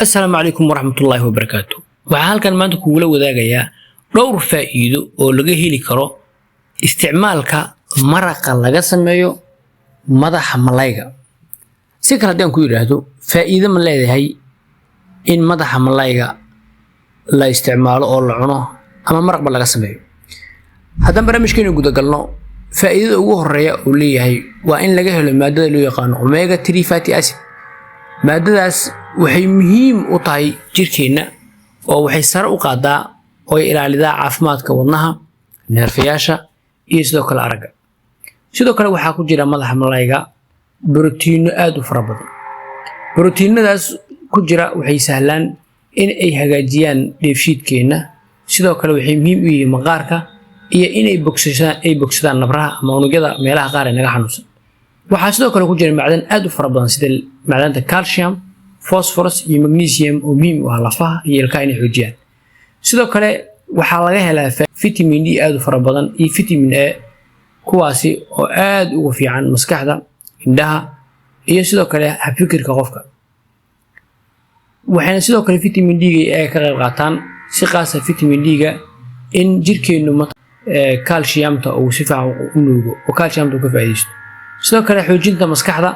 السلام عليكم ورحمة الله وبركاته. waxaan halkan maanta kuula wadaagayaa dhowr faa'iido oo laga heli karo isticmaalka maraqa laga sameeyo madaxa malayga. Si kale hadaan ku yiraahdo faa'iido ma leedahay in madaxa malayga la isticmaalo oo la cuno ama maraq laga sameeyo. haddaan barnaamijkeena guda galno faa'iidada ugu horeeya oo leeyahay waa in laga helo maadada loo yaqaan omega 3 fatty acid. maadadaas waxay muhiim u tahay jirkeena oo waxay sare u qaadaa oo ilaalidaa caafimaadka wadnaha, neerfayaasha iyo sidoo kale aragga. sidoo kale waxaa ku jira madaxa malayga borotiinno aad u fara badan. borotiinadaas ku jira waxay sahlaan in ay hagaajiyaan dheefshiidkeena. sidoo kale waxay muhiim u yihiin maqaarka iyo inay bogsadaan nabraha ama unugyada meelaha qaar ee naga xanuunsan. waxaa sidoo kale ku jira macdan aad u fara badan sida macdanta calcium, phosphorus iyo magnesium oo muhiim u ah lafaha iyo ilkaha inay xoojiyaan. sidoo kale waxaa laga helaa vitamin D aad u fara badan iyo vitamin A kuwaasi oo aad ugu fiican maskaxda, indhaha iyo sidoo kale habfikirka qofka. waxayna sidoo kale vitamin D ay ka qayb qaataan si qaas ah vitamin D-ga in jirkeenu calciumta uu si fiican u nuugo oo calciumta ka faa'iideysto. sidoo kale xoojinta maskaxda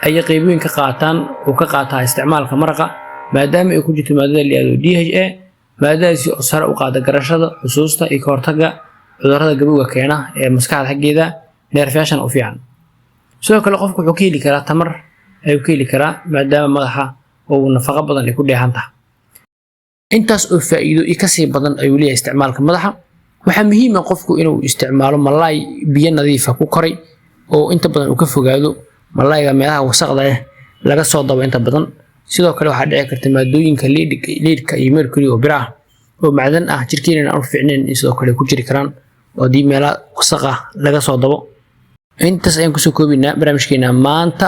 ay qeybooyin ka qaataan oo ka qaataa isticmaalka maraqa maadaama ay ku jirto maadada la yiraahdo DHA. maadadaasi oo sare u qaada garashada, xusuusta iyo ka hortagga cudurrada gabowga keena ee maskaxda xaggeeda neerfayaashan u fiican. sidoo kale qofku wuxuu ka heli karaa tamar ayuu ka heli karaa maadaama madaxa oo nafaqo badan ay ku dheehan tahay. intaas oo faa'iido ka sii badan ayuu leeyahay isticmaalka madaxa. waxaa muhiim ah qofku inuu isticmaalo malay biyo nadiif ah ku koray oo inta badan uu ka fogaado malayga meelaha wasaqda ah laga soo dabo inta badan. sidoo kale waxaa dhici karta maadooyinka leedka iyo mercury oo biraha oo macdan ah jirkeena aan u fiicnayn sidoo kale ku jiri karaan oo meelaha wasaq ah laga soo dabo. intaas ayaan ku soo koobinaa barnaamijkeena maanta.